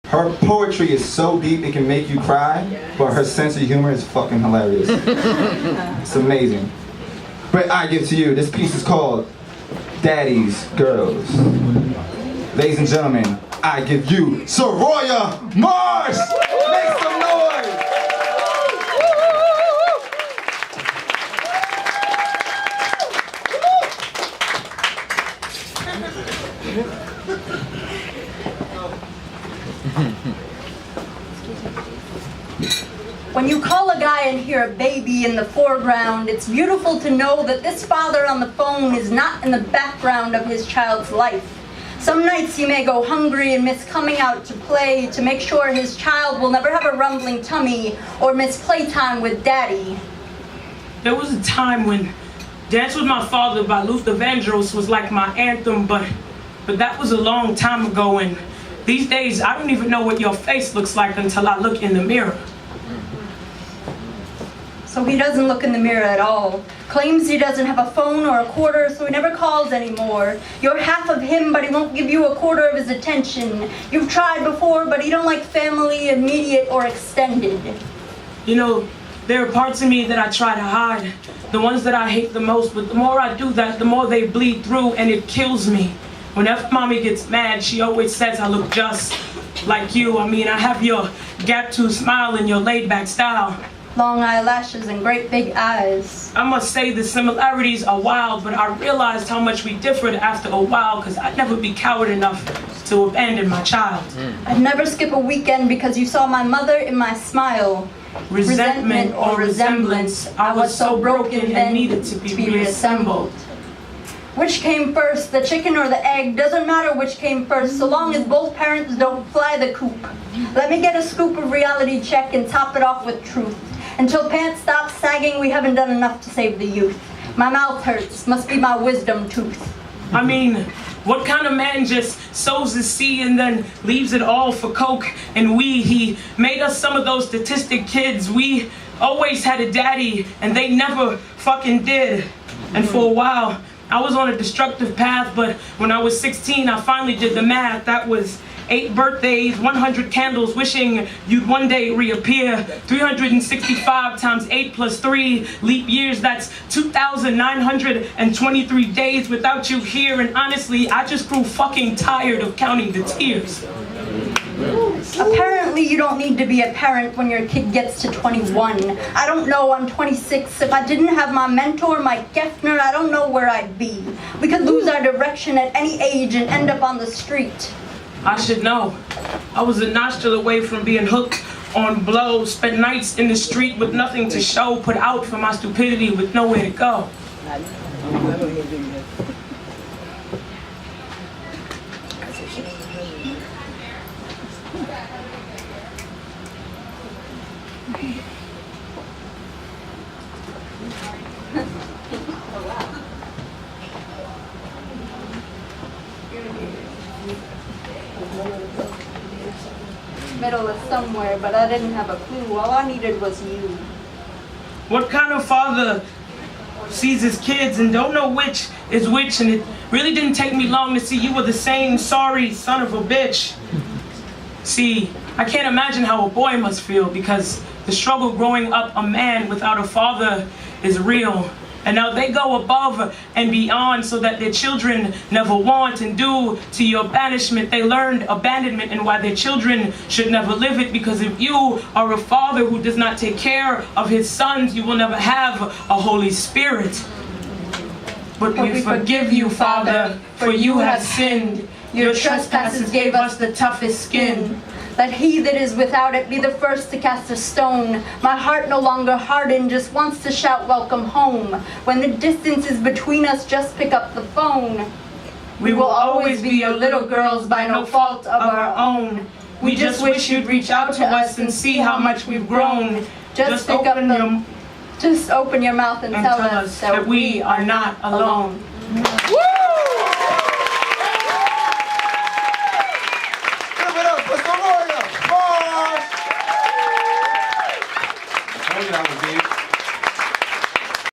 Her poetry is so deep it can make you cry, but her sense of humor is fucking hilarious. It's amazing. But I give to you, this piece is called Daddy's Girls. Ladies and gentlemen, I give you Roya Marsh! Make some noise! When you call a guy and hear a baby in the foreground, it's beautiful to know that this father on the phone is not in the background of his child's life. Some nights you may go hungry and miss coming out to play to make sure his child will never have a rumbling tummy or miss playtime with daddy. There was a time when Dance with My Father by Luther Vandross was like my anthem, but that was a long time ago, and these days I don't even know what your face looks like until I look in the mirror. So he doesn't look in the mirror at all. Claims he doesn't have a phone or a quarter, so he never calls anymore. You're half of him, but he won't give you a quarter of his attention. You've tried before, but he don't like family, immediate or extended. You know, there are parts of me that I try to hide, the ones that I hate the most, but the more I do that, the more they bleed through and it kills me. Whenever mommy gets mad, she always says I look just like you. I mean, I have your gap-tooth smile and your laid-back style. Long eyelashes and great big eyes. I must say the similarities are wild, but I realized how much we differed after a while because I'd never be coward enough to abandon my child. I'd never skip a weekend because you saw my mother in my smile. Resentment or resemblance, I was so broken and needed to be reassembled. Which came first, the chicken or the egg? Doesn't matter which came first, so long as both parents don't fly the coop. Let me get a scoop of reality check and top it off with truth. Until pants stop sagging, we haven't done enough to save the youth. My mouth hurts, must be my wisdom tooth. I mean, what kind of man just sows the seed and then leaves it all for coke and weed? He made us some of those statistic kids. We always had a daddy and they never fucking did. And for a while, I was on a destructive path, but when I was 16, I finally did the math. That was 8 birthdays, 100 candles, wishing you'd one day reappear. 365 times 8 plus 3 leap years, that's 2,923 days without you here. And honestly, I just grew fucking tired of counting the tears. Apparently you don't need to be a parent when your kid gets to 21. I don't know, I'm 26. If I didn't have my mentor, Mike Geffner, I don't know where I'd be. We could lose our direction at any age and end up on the street. I should know. I was a nostril away from being hooked on blows, spent nights in the street with nothing to show, put out for my stupidity with nowhere to go. Middle is somewhere, but I didn't have a clue. All I needed was you. What kind of father sees his kids and don't know which is which? And it really didn't take me long to see you were the same sorry son of a bitch. See, I can't imagine how a boy must feel because the struggle growing up a man without a father is real. And now they go above and beyond so that their children never want, and due to your banishment, they learned abandonment and why their children should never live it. Because if you are a father who does not take care of his sons, you will never have a Holy Spirit. But we forgive you, Father, for you have sinned. Your trespasses gave us the toughest skin. Let he that is without it be the first to cast a stone. My heart no longer hardened, just wants to shout welcome home. When the distance is between us, just pick up the phone. We will always be your little girls by no fault of our own. We just wish you'd reach out to us and see how much we've grown. Just open your mouth and tell us that we are not alone.